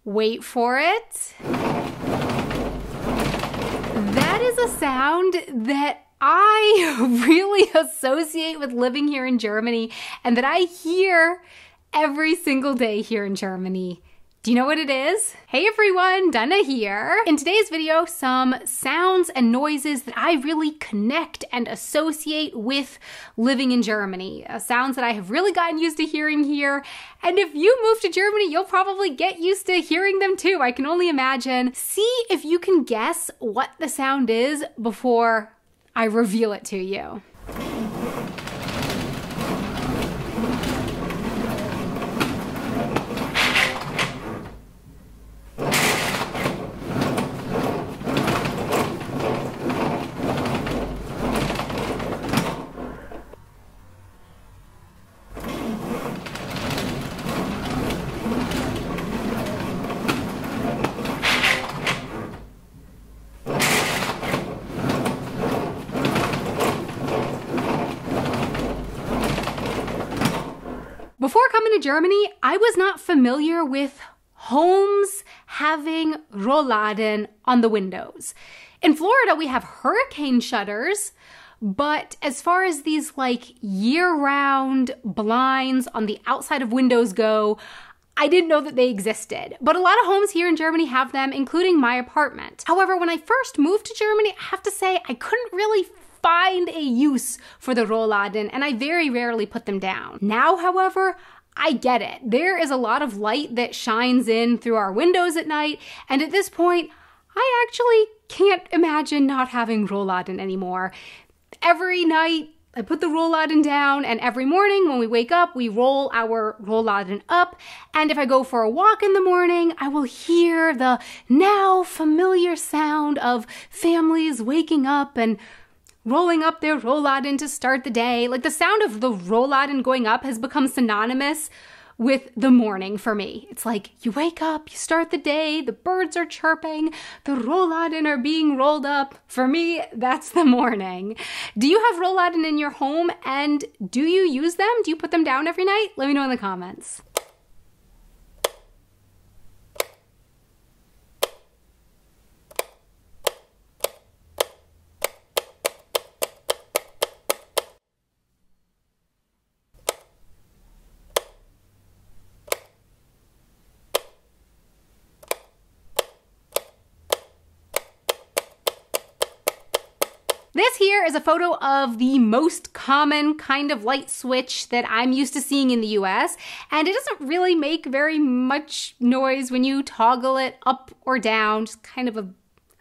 Wait for it. That is a sound that I really associate with living here in Germany and that I hear every single day here in Germany. Do you know what it is? Hey everyone, Dana here. In today's video, some sounds and noises that I really connect and associate with living in Germany. Sounds that I have really gotten used to hearing here. And if you move to Germany, you'll probably get used to hearing them too. I can only imagine. See if you can guess what the sound is before I reveal it to you. Before coming to Germany, I was not familiar with homes having Rollladen on the windows. In Florida, we have hurricane shutters, but as far as these like year-round blinds on the outside of windows go, I didn't know that they existed. But a lot of homes here in Germany have them, including my apartment. However, when I first moved to Germany, I have to say I couldn't really find a use for the Rollladen, and I very rarely put them down. Now, however, I get it. There is a lot of light that shines in through our windows at night, and at this point, I actually can't imagine not having Rollladen anymore. Every night, I put the Rollladen down, and every morning when we wake up, we roll our Rollladen up, and if I go for a walk in the morning, I will hear the now familiar sound of families waking up and rolling up their Rollladen to start the day. Like the sound of the Rollladen going up has become synonymous with the morning for me. It's like you wake up, you start the day, the birds are chirping, the Rollladen are being rolled up. For me, that's the morning. Do you have Rollladen in your home and do you use them? Do you put them down every night? Let me know in the comments. This here is a photo of the most common kind of light switch that I'm used to seeing in the US, and it doesn't really make very much noise when you toggle it up or down, just kind of a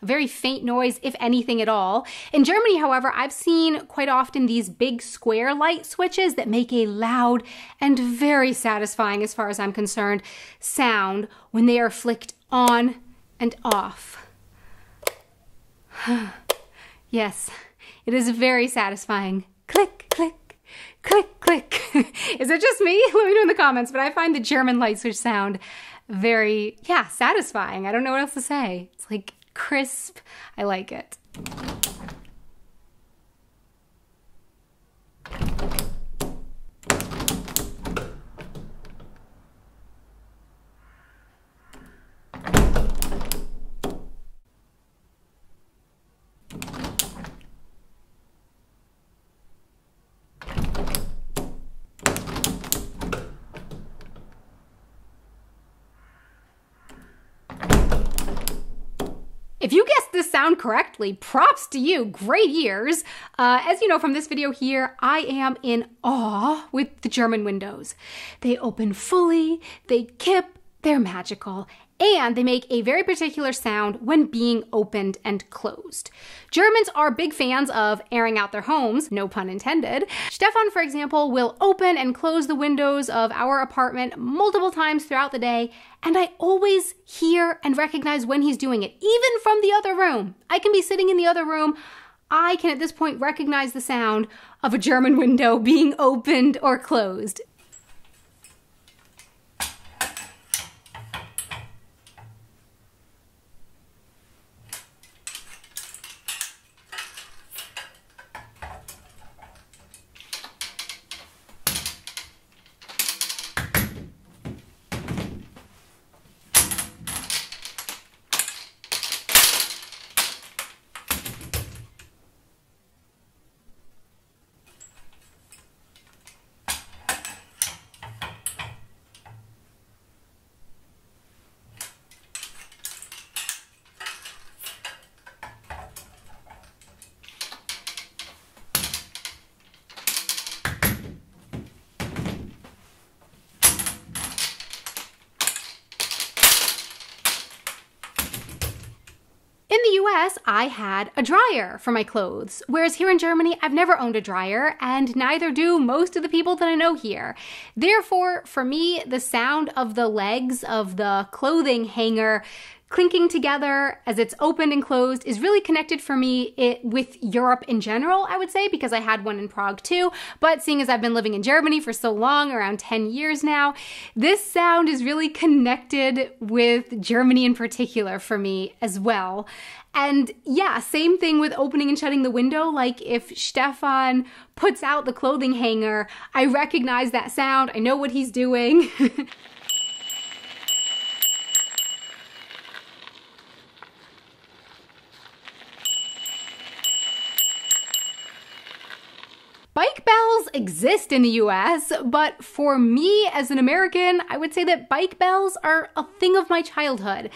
very faint noise, if anything at all. In Germany, however, I've seen quite often these big square light switches that make a loud and very satisfying, as far as I'm concerned, sound when they are flicked on and off. Yes, it is very satisfying. Click, click, click, click. Is it just me? Let me know in the comments, but I find the German light switch sound very, satisfying. I don't know what else to say. It's like crisp. I like it. If you guessed this sound correctly, props to you, great ears. As you know from this video here, I am in awe with the German windows. They open fully, they kip, they're magical, and they make a very particular sound when being opened and closed. Germans are big fans of airing out their homes, no pun intended. Stefan, for example, will open and close the windows of our apartment multiple times throughout the day, and I always hear and recognize when he's doing it, even from the other room. I can be sitting in the other room, I can at this point recognize the sound of a German window being opened or closed. the US, I had a dryer for my clothes, whereas here in Germany, I've never owned a dryer, and neither do most of the people that I know here. Therefore, for me, the sound of the legs of the clothing hanger clinking together as it's opened and closed is really connected for me with Europe in general, I would say, because I had one in Prague too. But seeing as I've been living in Germany for so long, around 10 years now, this sound is really connected with Germany in particular for me as well. And yeah, same thing with opening and shutting the window. Like if Stefan puts out the clothing hanger, I recognize that sound. I know what he's doing. Bike bells exist in the US, but for me as an American, I would say that bike bells are a thing of my childhood.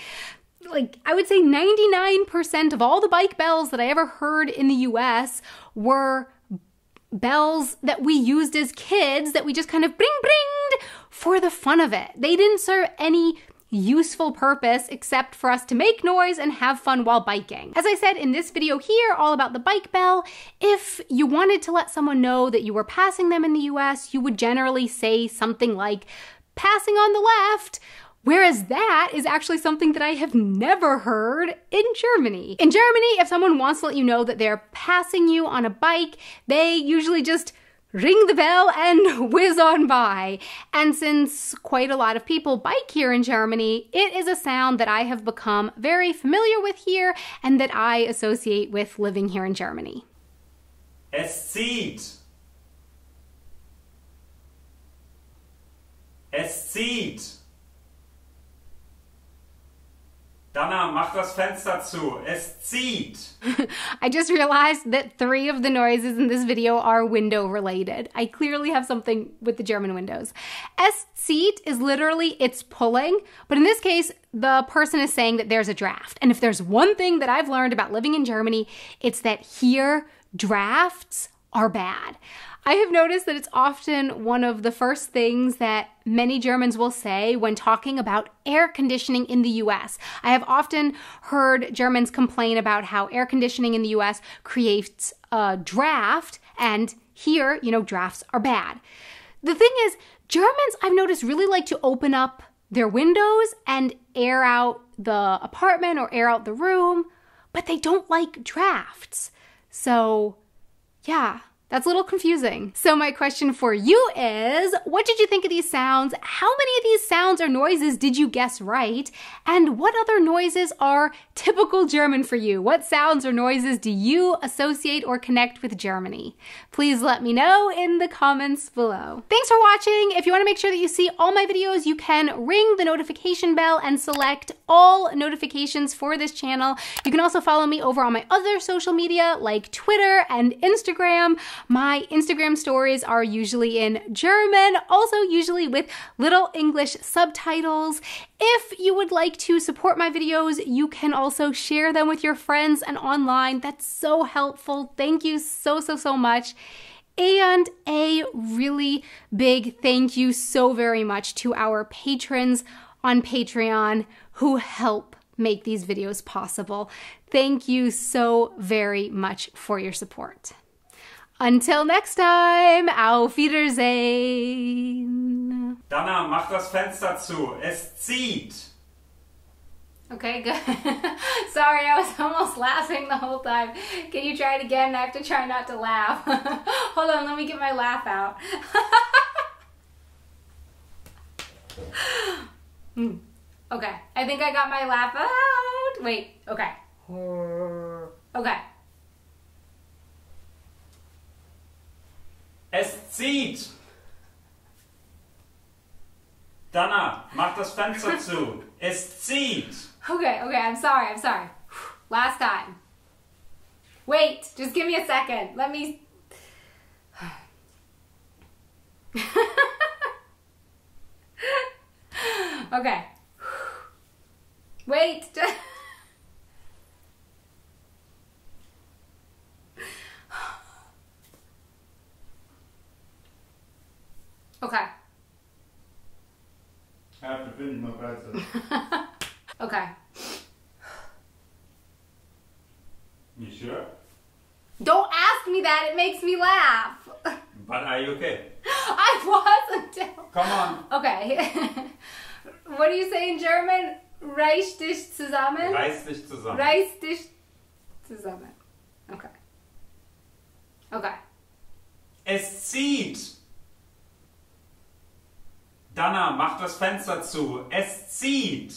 Like, I would say 99% of all the bike bells that I ever heard in the US were bells that we used as kids that we just kind of bring for the fun of it. They didn't serve any useful purpose except for us to make noise and have fun while biking. As I said in this video here, all about the bike bell, if you wanted to let someone know that you were passing them in the US, you would generally say something like, passing on the left, whereas that is actually something that I have never heard in Germany. In Germany, if someone wants to let you know that they're passing you on a bike, they usually just ring the bell and whiz on by. And since quite a lot of people bike here in Germany, it is a sound that I have become very familiar with here and that I associate with living here in Germany. Es zieht. Es zieht. Dana, mach das Fenster zu. Es zieht. I just realized that 3 of the noises in this video are window related. I clearly have something with the German windows. Es zieht is literally it's pulling, but in this case, the person is saying that there's a draft. And if there's one thing that I've learned about living in Germany, it's that here drafts are bad. I have noticed that it's often one of the first things that many Germans will say when talking about air conditioning in the US. I have often heard Germans complain about how air conditioning in the US creates a draft, and here, drafts are bad. The thing is, Germans, I've noticed, really like to open up their windows and air out the apartment or air out the room, but they don't like drafts. So, yeah. That's a little confusing. So my question for you is, what did you think of these sounds? How many of these sounds or noises did you guess right? And what other noises are typical German for you? What sounds or noises do you associate or connect with Germany? Please let me know in the comments below. Thanks for watching. If you want to make sure that you see all my videos, you can ring the notification bell and select all notifications for this channel. You can also follow me over on my other social media like Twitter and Instagram. My Instagram stories are usually in German, also usually with little English subtitles. If you would like to support my videos, you can also share them with your friends and online. That's so helpful. Thank you so much. And a really big thank you so very much to our patrons on Patreon who help make these videos possible. Thank you so very much for your support. Until next time, auf Wiedersehen. Dana, mach das Fenster zu. Es zieht. Okay, good. Sorry, I was almost laughing the whole time. Can you try it again? I have to try not to laugh. Hold on, let me get my laugh out. Okay, I think I got my laugh out. Wait, okay. Okay. Es zieht. Dana, mach das Fenster zu. Es zieht. Okay, I'm sorry. Last time. Wait, just give me a second. Let me... Okay. Wait. Okay. Ja, wir finden mal weiter. Okay. You sure? Don't ask me that, it makes me laugh. But are you okay? I wasn't. Come on. Okay. What do you say in German? Reiß dich zusammen? Reiß dich zusammen. Reiß dich zusammen. Okay. Okay. Es zieht. Dana, mach das Fenster zu. Es zieht.